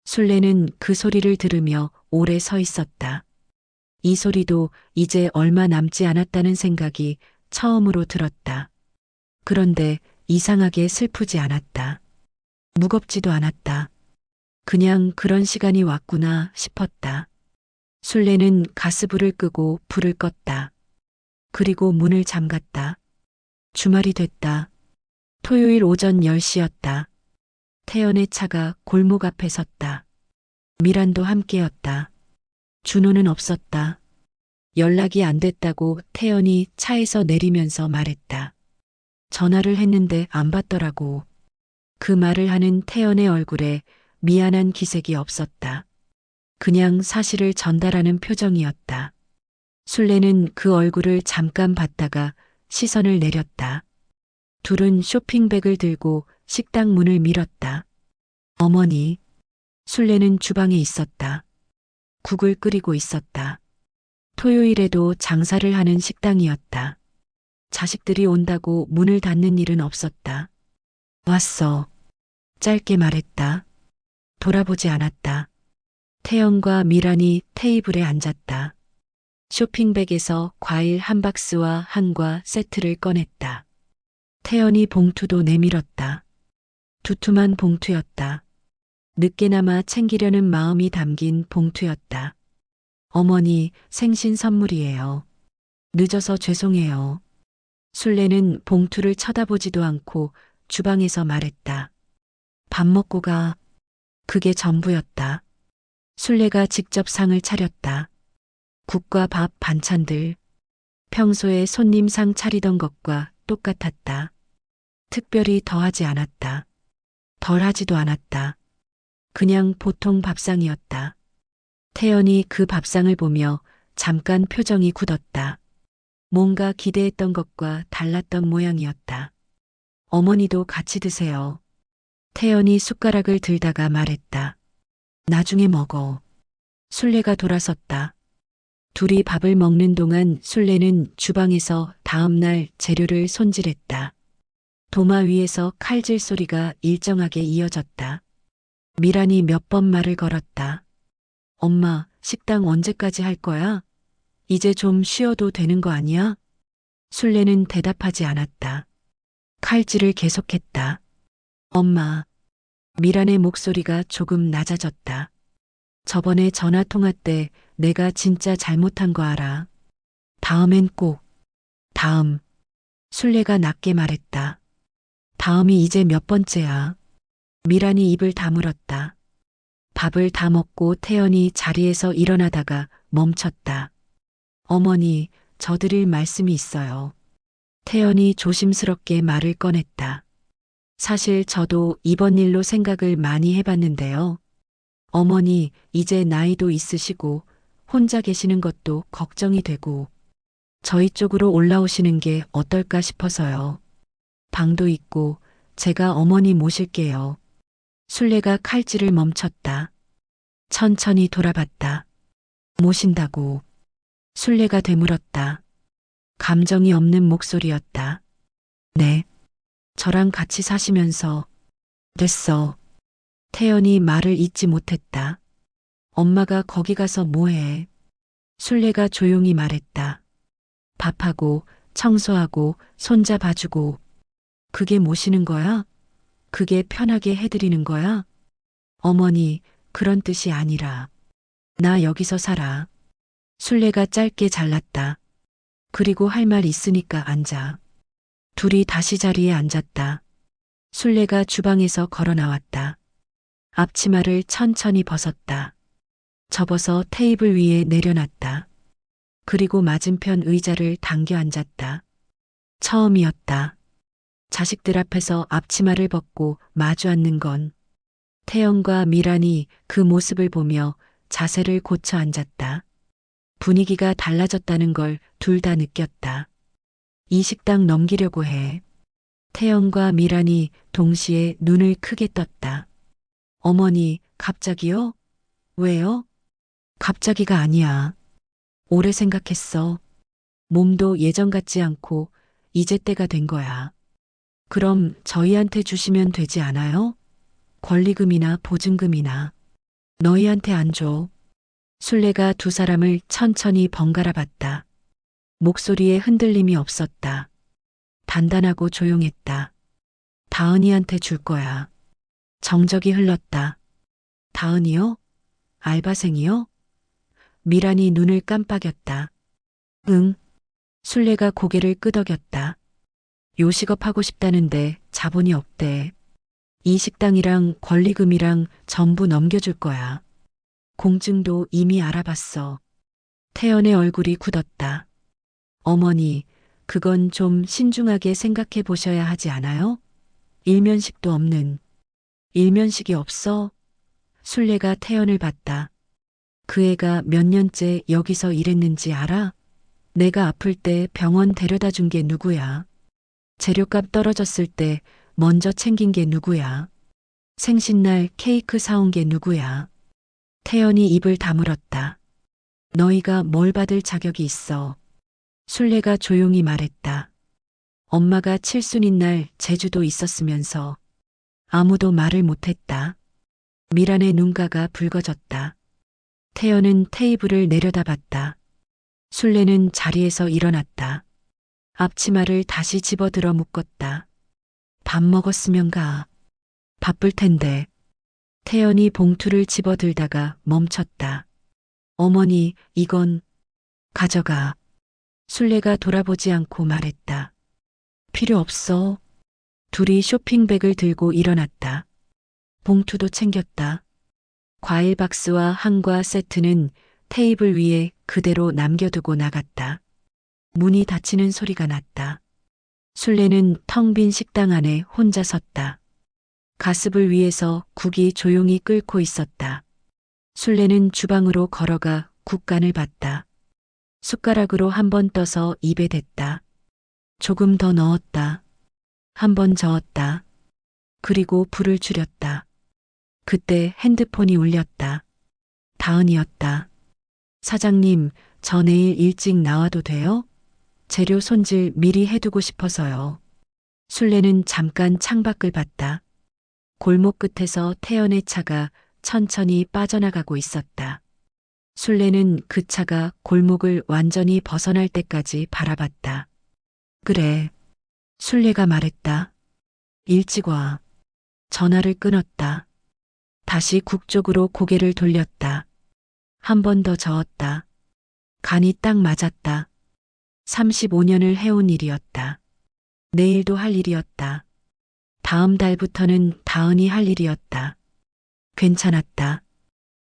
Speaker 3: 술래는 그 소리를 들으며 오래 서 있었다. 이 소리도 이제 얼마 남지 않았다는 생각이 처음으로 들었다. 그런데 이상하게 슬프지 않았다. 무겁지도 않았다. 그냥 그런 시간이 왔구나 싶었다. 술래는 가스불을 끄고 불을 껐다. 그리고 문을 잠갔다. 주말이 됐다. 토요일 오전 10시였다. 태연의 차가 골목 앞에 섰다. 미란도 함께였다. 준호는 없었다. 연락이 안 됐다고 태연이 차에서 내리면서 말했다. 전화를 했는데 안 받더라고. 그 말을 하는 태연의 얼굴에 미안한 기색이 없었다. 그냥 사실을 전달하는 표정이었다. 술래는 그 얼굴을 잠깐 봤다가 시선을 내렸다. 둘은 쇼핑백을 들고 식당 문을 밀었다. 어머니. 술래는 주방에 있었다. 국을 끓이고 있었다. 토요일에도 장사를 하는 식당이었다. 자식들이 온다고 문을 닫는 일은 없었다. 왔어. 짧게 말했다. 돌아보지 않았다. 태연과 미란이 테이블에 앉았다. 쇼핑백에서 과일 한 박스와 한과 세트를 꺼냈다. 태연이 봉투도 내밀었다. 두툼한 봉투였다. 늦게나마 챙기려는 마음이 담긴 봉투였다. 어머니, 생신 선물이에요. 늦어서 죄송해요. 술래는 봉투를 쳐다보지도 않고 주방에서 말했다. 밥 먹고 가. 그게 전부였다. 술래가 직접 상을 차렸다. 국과 밥, 반찬들. 평소에 손님 상 차리던 것과 똑같았다. 특별히 더하지 않았다. 덜하지도 않았다. 그냥 보통 밥상이었다. 태연이 그 밥상을 보며 잠깐 표정이 굳었다. 뭔가 기대했던 것과 달랐던 모양이었다. 어머니도 같이 드세요. 태연이 숟가락을 들다가 말했다. 나중에 먹어. 술래가 돌아섰다. 둘이 밥을 먹는 동안 술래는 주방에서 다음날 재료를 손질했다. 도마 위에서 칼질 소리가 일정하게 이어졌다. 미란이 몇 번 말을 걸었다. 엄마, 식당 언제까지 할 거야? 이제 좀 쉬어도 되는 거 아니야? 술래는 대답하지 않았다. 칼질을 계속했다. 엄마. 미란의 목소리가 조금 낮아졌다. 저번에 전화 통화 때 내가 진짜 잘못한 거 알아. 다음엔 꼭. 다음. 술래가 낮게 말했다. 다음이 이제 몇 번째야? 미란이 입을 다물었다. 밥을 다 먹고 태연이 자리에서 일어나다가 멈췄다. 어머니, 저 드릴 말씀이 있어요. 태연이 조심스럽게 말을 꺼냈다. 사실 저도 이번 일로 생각을 많이 해봤는데요. 어머니, 이제 나이도 있으시고 혼자 계시는 것도 걱정이 되고 저희 쪽으로 올라오시는 게 어떨까 싶어서요. 방도 있고 제가 어머니 모실게요. 술래가 칼질을 멈췄다. 천천히 돌아봤다. 모신다고. 술래가 되물었다. 감정이 없는 목소리였다. 네. 저랑 같이 사시면서. 됐어. 태연이 말을 잇지 못했다. 엄마가 거기 가서 뭐해? 술래가 조용히 말했다. 밥하고 청소하고 손자 봐주고. 그게 모시는 거야? 그게 편하게 해드리는 거야? 어머니, 그런 뜻이 아니라 나 여기서 살아. 술래가 짧게 잘랐다. 그리고 할 말 있으니까 앉아. 둘이 다시 자리에 앉았다. 술래가 주방에서 걸어 나왔다. 앞치마를 천천히 벗었다. 접어서 테이블 위에 내려놨다. 그리고 맞은편 의자를 당겨 앉았다. 처음이었다. 자식들 앞에서 앞치마를 벗고 마주 앉는 건. 태연과 미란이 그 모습을 보며 자세를 고쳐 앉았다. 분위기가 달라졌다는 걸 둘 다 느꼈다. 이 식당 넘기려고 해. 태연과 미란이 동시에 눈을 크게 떴다. 어머니, 갑자기요? 왜요? 갑자기가 아니야. 오래 생각했어. 몸도 예전 같지 않고 이제 때가 된 거야. 그럼 저희한테 주시면 되지 않아요? 권리금이나 보증금이나. 너희한테 안 줘. 술래가 두 사람을 천천히 번갈아 봤다. 목소리에 흔들림이 없었다. 단단하고 조용했다. 다은이한테 줄 거야. 정적이 흘렀다. 다은이요? 알바생이요? 미란이 눈을 깜빡였다. 응. 술래가 고개를 끄덕였다. 요식업 하고 싶다는데 자본이 없대. 이 식당이랑 권리금이랑 전부 넘겨줄 거야. 공증도 이미 알아봤어. 태연의 얼굴이 굳었다. 어머니, 그건 좀 신중하게 생각해 보셔야 하지 않아요? 일면식도 없는. 일면식이 없어? 술래가 태연을 봤다. 그 애가 몇 년째 여기서 일했는지 알아? 내가 아플 때 병원 데려다 준 게 누구야? 재료값 떨어졌을 때 먼저 챙긴 게 누구야? 생신날 케이크 사온 게 누구야? 태연이 입을 다물었다. 너희가 뭘 받을 자격이 있어? 술래가 조용히 말했다. 엄마가 칠순인 날 제주도 있었으면서 아무도 말을 못했다. 미란의 눈가가 붉어졌다. 태연은 테이블을 내려다봤다. 술래는 자리에서 일어났다. 앞치마를 다시 집어들어 묶었다. 밥 먹었으면 가. 바쁠 텐데. 태연이 봉투를 집어들다가 멈췄다. 어머니, 이건 가져가. 술래가 돌아보지 않고 말했다. 필요 없어. 둘이 쇼핑백을 들고 일어났다. 봉투도 챙겼다. 과일 박스와 한과 세트는 테이블 위에 그대로 남겨두고 나갔다. 문이 닫히는 소리가 났다. 술래는 텅 빈 식당 안에 혼자 섰다. 가습을 위해서 국이 조용히 끓고 있었다. 술래는 주방으로 걸어가 국간을 봤다. 숟가락으로 한 번 떠서 입에 댔다. 조금 더 넣었다. 한 번 저었다. 그리고 불을 줄였다. 그때 핸드폰이 울렸다. 다은이었다. 사장님, 저 내일 일찍 나와도 돼요? 재료 손질 미리 해두고 싶어서요. 술래는 잠깐 창밖을 봤다. 골목 끝에서 태연의 차가 천천히 빠져나가고 있었다. 술래는 그 차가 골목을 완전히 벗어날 때까지 바라봤다. 그래. 술래가 말했다. 일찍 와. 전화를 끊었다. 다시 국 쪽으로 고개를 돌렸다. 한 번 더 저었다. 간이 딱 맞았다. 35년을 해온 일이었다. 내일도 할 일이었다. 다음 달부터는 다은이 할 일이었다. 괜찮았다.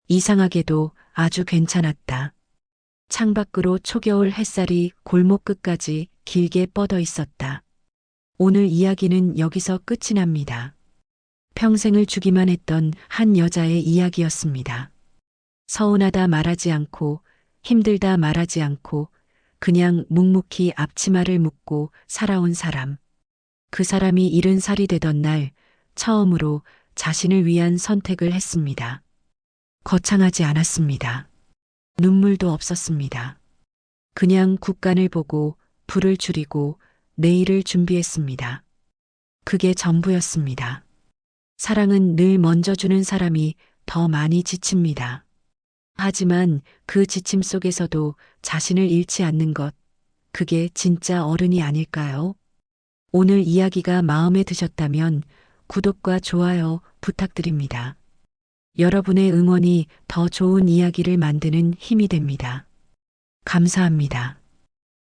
Speaker 3: 이상하게도 아주 괜찮았다. 창밖으로 초겨울 햇살이 골목 끝까지 길게 뻗어 있었다. 오늘 이야기는 여기서 끝이 납니다. 평생을 주기만 했던 한 여자의 이야기였습니다. 서운하다 말하지 않고 힘들다 말하지 않고 그냥 묵묵히 앞치마를 묶고 살아온 사람. 그 사람이 70살이 되던 날 처음으로 자신을 위한 선택을 했습니다. 거창하지 않았습니다. 눈물도 없었습니다. 그냥 국간을 보고 불을 줄이고 내일을 준비했습니다. 그게 전부였습니다. 사랑은 늘 먼저 주는 사람이 더 많이 지칩니다. 하지만 그 지침 속에서도 자신을 잃지 않는 것, 그게 진짜 어른이 아닐까요? 오늘 이야기가 마음에 드셨다면 구독과 좋아요 부탁드립니다. 여러분의 응원이 더 좋은 이야기를 만드는 힘이 됩니다. 감사합니다.